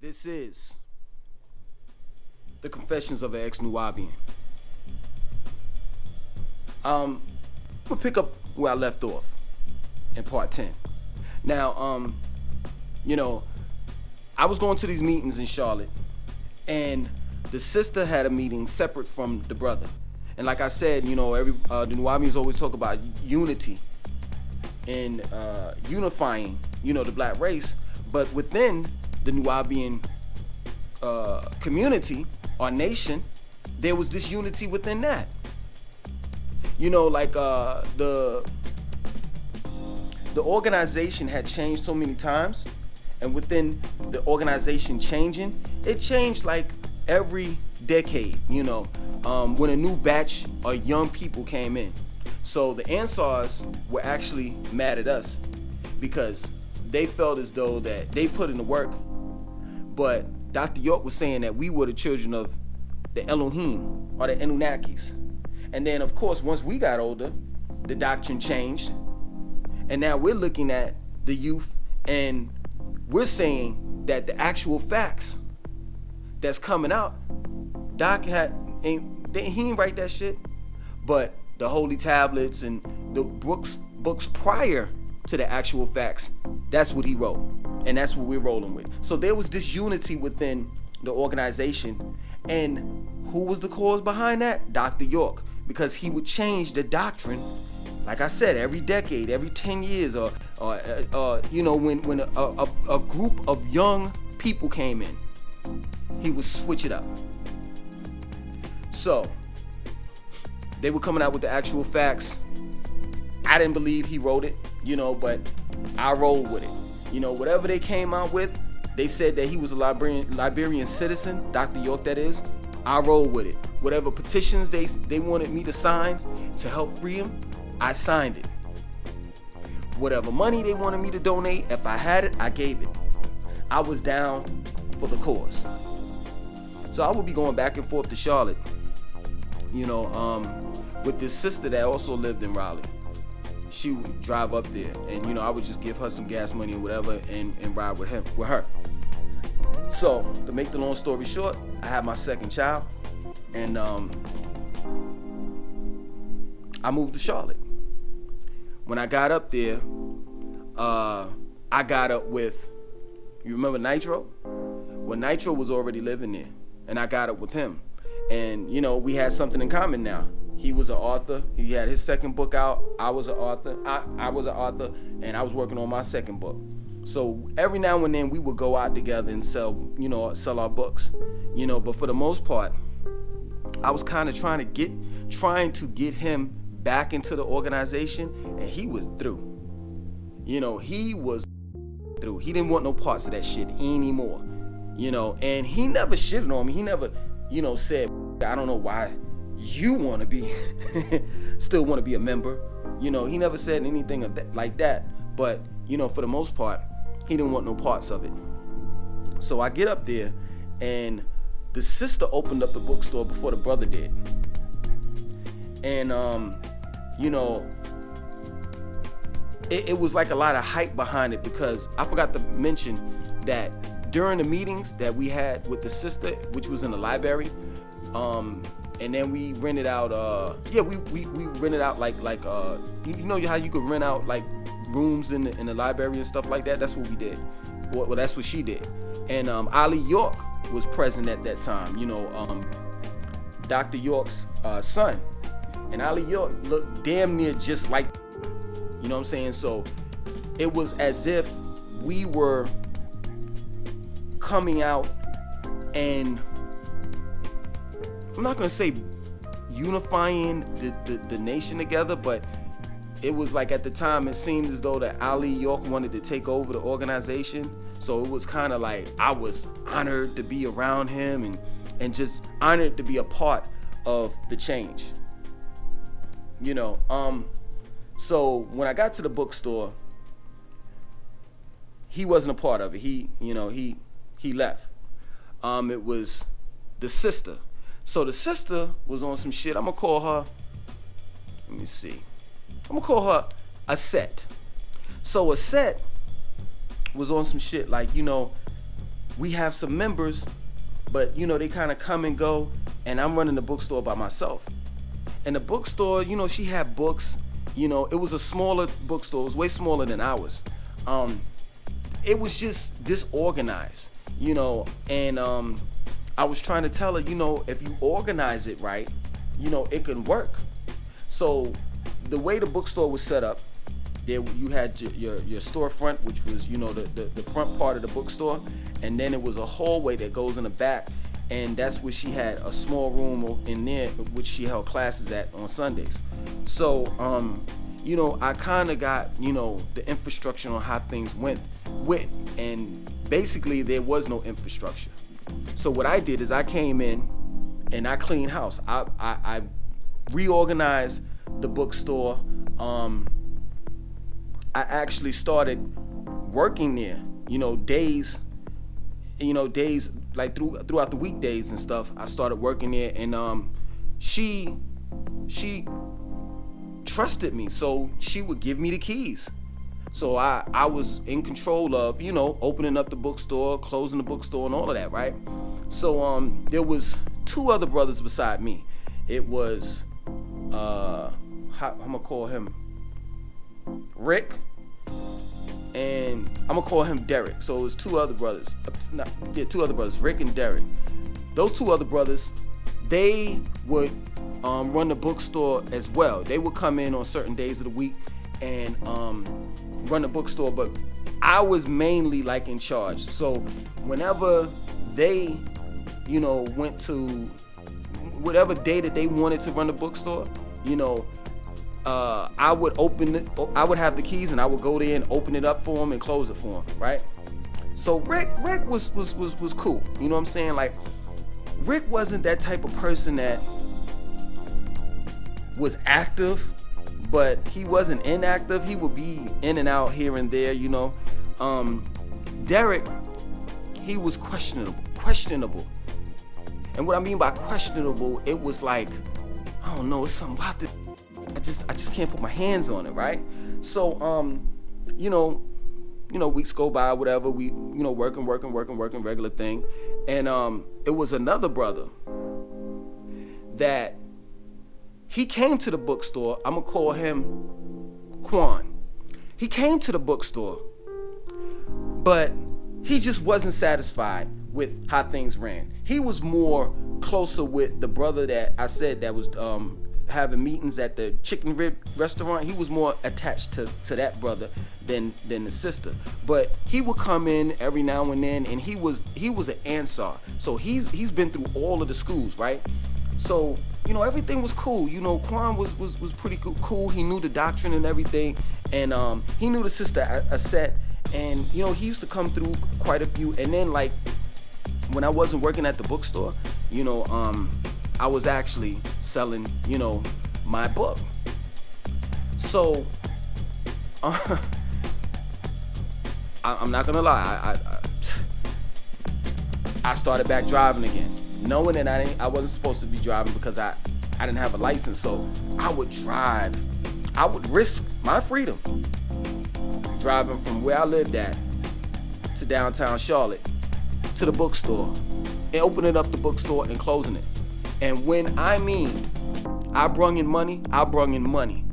This is the Confessions of an Ex-Nuwaubian. I'm gonna pick up where I left off in part 10. Now, I was going to these meetings in Charlotte, and the sister had a meeting separate from the brother. And like I said, the Nuwaubians always talk about unity and unifying, the black race. But within the Nuwaubian community or nation, there was this unity within that. The organization had changed so many times, and within the organization changing, it changed like every decade, when a new batch of young people came in. So the Ansars were actually mad at us because they felt as though that they put in the work, but Dr.York was saying that we were the children of the Elohim or the Anunnakis. And then, of course, once we got older, the doctrine changed. And now we're looking at the youth and we're saying that the actual facts that's coming out, he ain't write that shit, but the holy tablets and the books prior to the actual facts, that's what he wrote. And that's what we're rolling with. So there was this unity within the organization. And who was the cause behind that? Dr.York. Because he would change the doctrine, like I said, every decade, every 10 years, or when a group of young people came in, he would switch it up. So they were coming out with the actual facts. I didn't believe he wrote it, but I rolled with it. Whatever they came out with, they said that he was a Liberian citizen, Dr.York that is. I rolled with it. Whatever petitions they wanted me to sign to help free him, I signed it. Whatever money they wanted me to donate, if I had it, I gave it. I was down for the cause. So I would be going back and forth to Charlotte, with this sister that also lived in Raleigh. She would drive up there, and I would just give her some gas money or whatever and ride with her. So to make the long story short, I had my second child, and I moved to Charlotte. When I got up there, I got up with, you remember Nitro? Well, Nitro was already living there, and I got up with him, and we had something in common now. He was an author. He had his second book out. I was an author. I was an author, and I was working on my second book. So every now and then we would go out together and sell our books, But for the most part, I was kind of trying to get him back into the organization, and he was through. He was through. He didn't want no parts of that shit anymore. And he never shitted on me. He never, said, I don't know why you want to be, still want to be a member. He never said anything of that like that. But, for the most part, he didn't want no parts of it. So I get up there, and the sister opened up the bookstore before the brother did. And, it was like a lot of hype behind it, because I forgot to mention that during the meetings that we had with the sister, which was in the library, and then we rented out, we rented out like how you could rent out like rooms in the library and stuff like that. That's what we did. Well, that's what she did. And Z.York was present at that time. Dr. York's son, and Z.York looked damn near just like. You know what I'm saying? So it was as if we were coming out, and I'm not gonna say unifying the nation together, but it was like at the time it seemed as though that Z.York wanted to take over the organization. So it was kind of like I was honored to be around him and just honored to be a part of the change. So when I got to the bookstore, he wasn't a part of it. He left. It was the sister. So the sister was on some shit. I'm gonna call her. Let me see. I'm gonna call her a set. So a set was on some shit like, we have some members, but they kind of come and go, and I'm running the bookstore by myself. And the bookstore, she had books. It was a smaller bookstore. It was way smaller than ours. It was just disorganized, and I was trying to tell her, if you organize it right, it can work. So the way the bookstore was set up, there you had your storefront, which was the front part of the bookstore, and then it was a hallway that goes in the back, and that's where she had a small room in there, which she held classes at on Sundays. So I kind of got the infrastructure on how things went, and basically there was no infrastructure. So what I did is I came in and I cleaned house. I reorganized the bookstore. I actually started working there, days like throughout the weekdays and stuff. I started working there, and she trusted me, so she would give me the keys. So I was in control of, opening up the bookstore, closing the bookstore, and all of that, right? So there was 2 other brothers beside me. It was I'm gonna call him Rick, and I'm gonna call him Derek. So it was 2 other brothers. 2 other brothers, Rick and Derek. Those 2 other brothers, they would run the bookstore as well. They would come in on certain days of the week and run the bookstore, but I was mainly like in charge. So whenever they, went to whatever day that they wanted to run the bookstore, I would open it. I would have the keys, and I would go there and open it up for them and close it for them, right? So Rick was cool. You know what I'm saying? Like, Rick wasn't that type of person that was active, but he wasn't inactive. He would be in and out here and there, Derek, he was questionable. And what I mean by questionable, it was like, I don't know, it's something about this. I just can't put my hands on it, right? So, weeks go by, whatever. We, working, regular thing. And it was another brother that he came to the bookstore. I'm gonna call him Quan. He came to the bookstore, but he just wasn't satisfied with how things ran. He was more closer with the brother that I said that was having meetings at the chicken rib restaurant. He was more attached to that brother than the sister. But he would come in every now and then, and he was an Ansar. So he's been through all of the schools, right? So everything was cool. Quan was pretty cool. He knew the doctrine and everything, and he knew the sister Aset, and he used to come through quite a few. And then, like, when I wasn't working at the bookstore, I was actually selling, my book. So I'm not gonna lie, I started back driving again, knowing that I wasn't supposed to be driving because I didn't have a license. So I would drive. I would risk my freedom driving from where I lived at to downtown Charlotte to the bookstore and opening up the bookstore and closing it. And when I mean I brung in money, I brung in money.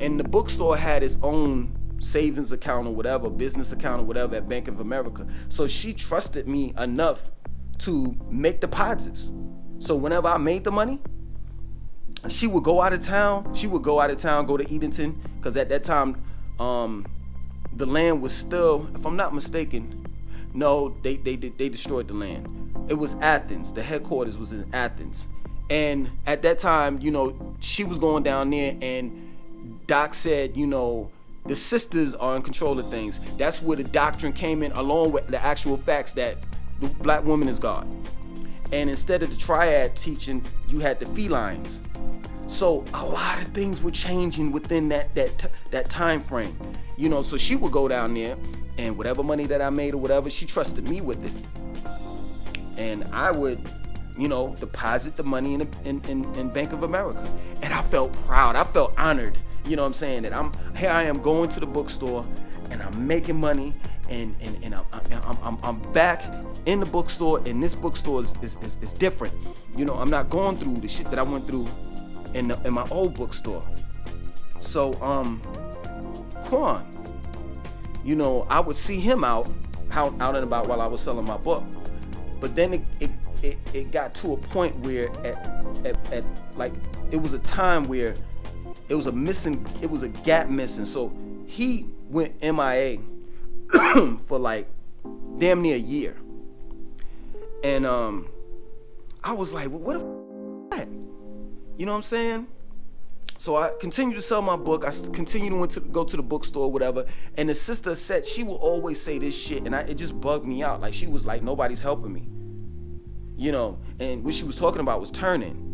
And the bookstore had its own savings account or whatever, business account or whatever at Bank of America. So she trusted me enough to make deposits. So whenever I made the money, she would go out of town. She would go out of town, go to Edenton, because at that time, the land was still, if I'm not mistaken, no, they destroyed the land. It was Athens. The headquarters was in Athens. And at that time, she was going down there, and Doc said, the sisters are in control of things. That's where the doctrine came in, along with the actual facts that the black woman is God. And instead of the triad teaching, you had the felines. So a lot of things were changing within that time frame. So she would go down there, and whatever money that I made or whatever, she trusted me with it. And I would, deposit the money in Bank of America. And I felt proud. I felt honored. You know what I'm saying? That I am going to the bookstore, and I'm making money, and I'm back in the bookstore, and this bookstore is different. You know, I'm not going through the shit that I went through in my old bookstore. So Quan, you know, I would see him out and about while I was selling my book. But then it got to a point where at like, it was a time where it was a gap missing. So he went MIA for like damn near a year. And I was like, well, what the f***? You know what I'm saying? So I continued to sell my book. I continued to go to the bookstore or whatever. And the sister said, she will always say this shit, and it just bugged me out. Like, she was like, nobody's helping me. You know, and what she was talking about was turning.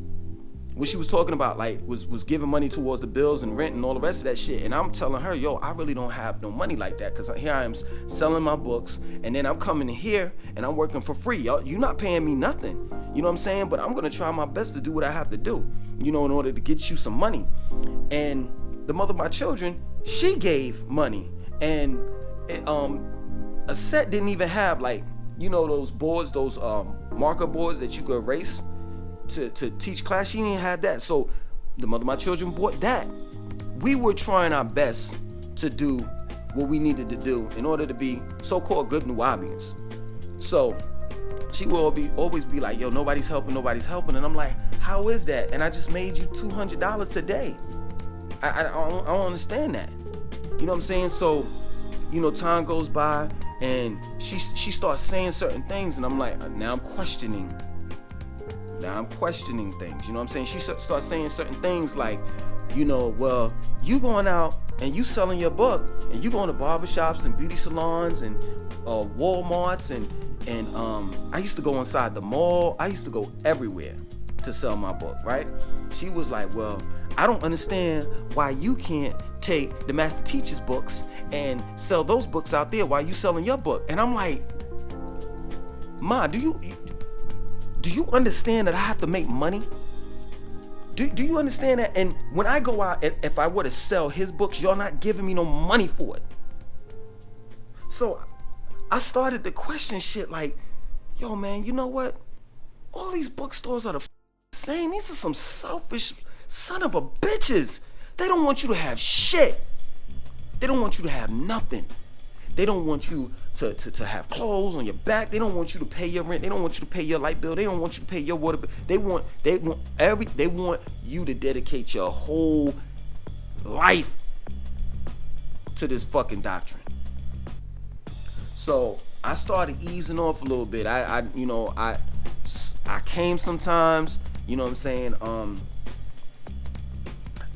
What she was talking about, like, was giving money towards the bills and rent and all the rest of that shit. And I'm telling her, yo, I really don't have no money like that, because here I am selling my books, and then I'm coming in here and I'm working for free. Y'all, you're not paying me nothing. You know what I'm saying? But I'm going to try my best to do what I have to do, you know, in order to get you some money. And the mother of my children, she gave money. And a set didn't even have, like, you know, those boards, those marker boards that you could erase to teach class. She didn't have that. So the mother of my children bought that. We were trying our best to do what we needed to do in order to be so-called good Nuwaubians. So she will always be like, yo, nobody's helping. And I'm like, how is that? And I just made you $200 today. I don't understand that. You know what I'm saying? So, you know, time goes by, and she starts saying certain things, and I'm like, now I'm questioning things. You know what I'm saying? She starts saying certain things like, you know, well, you going out and you selling your book, and you going to barbershops and beauty salons and Walmarts, and I used to go inside the mall. I used to go everywhere to sell my book, right? She was like, well, I don't understand why you can't take the master teacher's books and sell those books out there while you selling your book. And I'm like, Ma, do you understand that I have to make money? Do you understand that? And when I go out, if I were to sell his books, y'all not giving me no money for it. So I started to question shit like, yo, man, you know what? All these bookstores are the same. These are some selfish son of a bitches. They don't want you to have shit. They don't want you to have nothing. They don't want you to have clothes on your back. They don't want you to pay your rent. They don't want you to pay your light bill. They don't want you to pay your water bill. They want you to dedicate your whole life to this fucking doctrine. So I started easing off a little bit. I came sometimes, you know what I'm saying?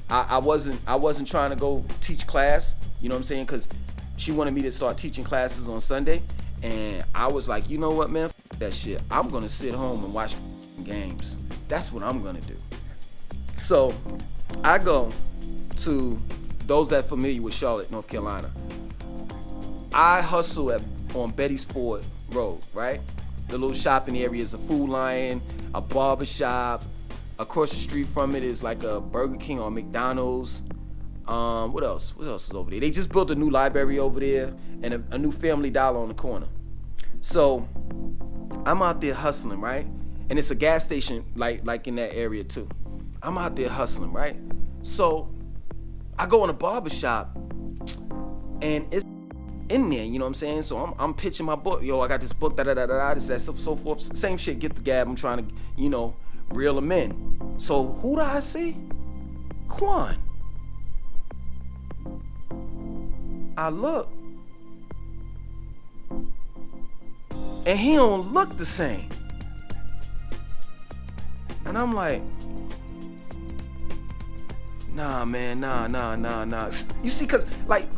I wasn't trying to go teach class, you know what I'm saying? Cause she wanted me to start teaching classes on Sunday, and I was like, you know what, man, f- that shit. I'm gonna sit home and watch games. That's what I'm gonna do. So I go to those that are familiar with Charlotte, North Carolina. I hustle on Betty's Ford Road, right? The little shopping area is a Food Lion, a barber shop. Across the street from it is like a Burger King or McDonald's. What else? What else is over there? They just built a new library over there and a new Family Dollar on the corner. So I'm out there hustling, right? And it's a gas station like in that area too. I'm out there hustling, right? So I go in a barber shop and it's in there, you know what I'm saying? So I'm pitching my book. Yo, I got this book, this, that, so forth. Same shit, get the gab. I'm trying to, you know, reel them in. So who do I see? Quan. I look, and he don't look the same. And I'm like, nah, man, nah. You see, cause like,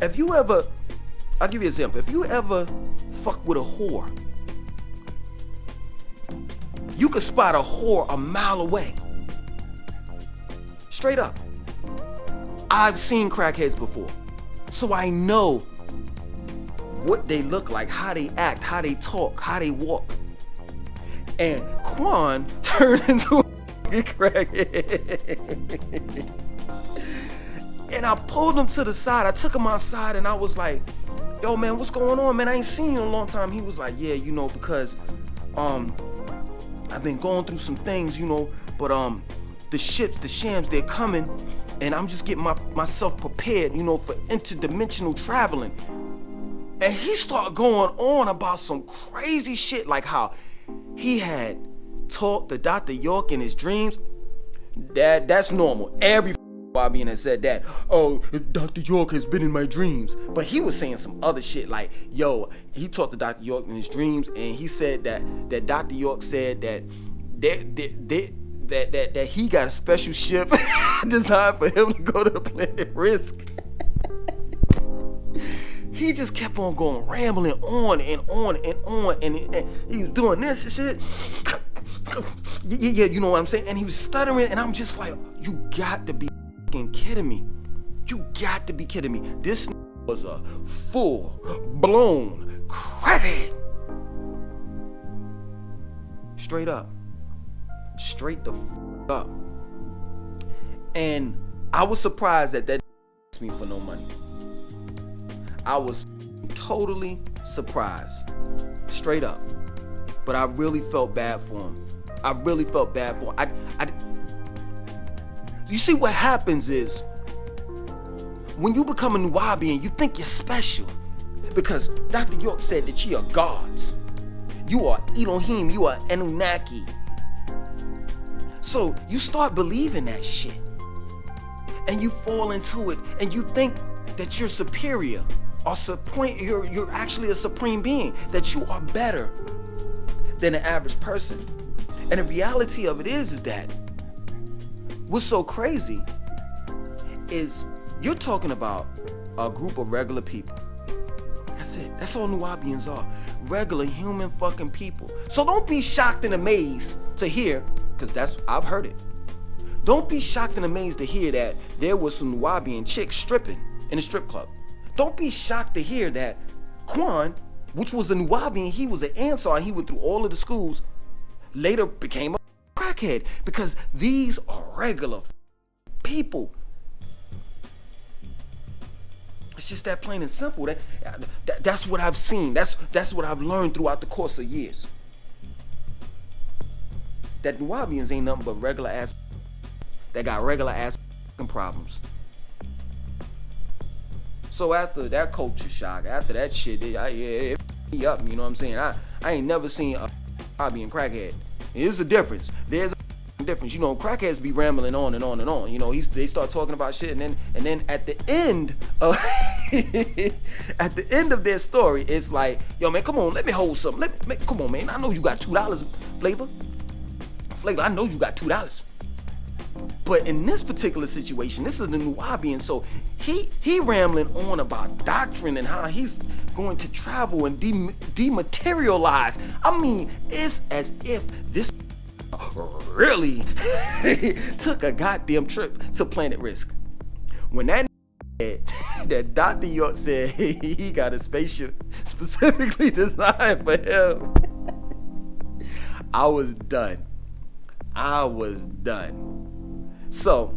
if you ever, I'll give you an example. If you ever fuck with a whore, you could spot a whore a mile away. Straight up. I've seen crackheads before. So I know what they look like, how they act, how they talk, how they walk. And Quan turned into a crackhead. And I pulled him to the side. I took him outside and I was like, yo, man, what's going on, man? I ain't seen you in a long time. He was like, yeah, because I've been going through some things, but the shams, they're coming, and I'm just getting myself prepared, for interdimensional traveling. And he started going on about some crazy shit, like how he had talked to Dr. York in his dreams. That's normal. Every Nuwaubian has said that. Oh, Dr. York has been in my dreams. But he was saying some other shit like, yo, he talked to Dr. York in his dreams, and he said that Dr. York said that that he got a special ship designed for him to go to the planet Risk. He just kept on going, rambling on and on and on, and he was doing this and shit. Yeah, you know what I'm saying? And he was stuttering, and I'm just like, you got to be fucking kidding me. You got to be kidding me. This was a full-blown crackhead. Straight up. Straight the fuck up. And I was surprised that asked me for no money. I was totally surprised. Straight up. But I really felt bad for him. You see, what happens is, when you become a Nuwaubian, you think you're special. Because Dr. York said that you are gods. You are Elohim, you are Anunnaki. So you start believing that shit. And you fall into it, and you think that you're superior. Or you're actually a supreme being. That you are better than the average person. And the reality of it is that what's so crazy is you're talking about a group of regular people. That's it. That's all Nuwaubians are. Regular human fucking people. So don't be shocked and amazed to hear, because I've heard it. Don't be shocked and amazed to hear that there was some Nuwaubian chicks stripping in a strip club. Don't be shocked to hear that Quan, which was a Nuwaubian, he was an Ansar, and he went through all of the schools, later became a crackhead, because these are regular people. It's just that plain and simple. That's what I've seen. That's what I've learned throughout the course of years. That Nuwaubians ain't nothing but regular ass that got regular ass problems. So after that culture shock, after that shit, it me up. You know what I'm saying? I ain't never seen a Nuwaubian crackhead. There's a difference. There's a difference. Crackheads be rambling on and on and on. They start talking about shit, and then at the end of at the end of their story, it's like, yo, man, come on, let me hold something. Come on, man. I know you got $2, Flavor. I know you got $2. But in this particular situation, this is the Nuwaubian, so he rambling on about doctrine and how he's going to travel and dematerialize. I mean, it's as if this really took a goddamn trip to Planet Risk. When that Dr. York said he got a spaceship specifically designed for him, I was done. So,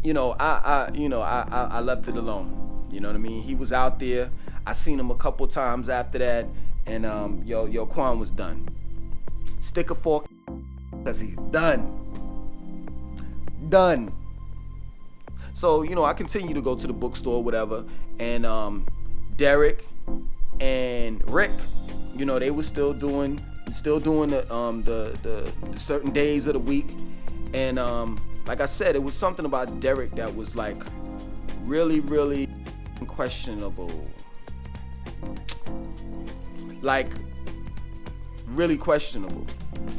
I left it alone. You know what I mean? He was out there. I seen him a couple times after that, and Quan was done. Stick a fork, cause he's done. So, I continue to go to the bookstore, whatever, and Derek and Rick, they were still doing the certain days of the week. And like I said, it was something about Derek that was like really, really questionable. Like really questionable.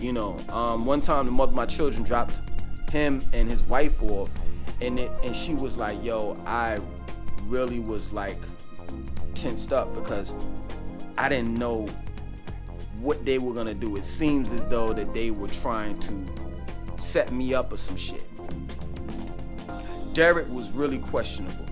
One time the mother of my children dropped him and his wife off, and she was like, yo, I really was like tensed up because I didn't know what they were gonna do. It seems as though that they were trying to set me up or some shit. Derek was really questionable.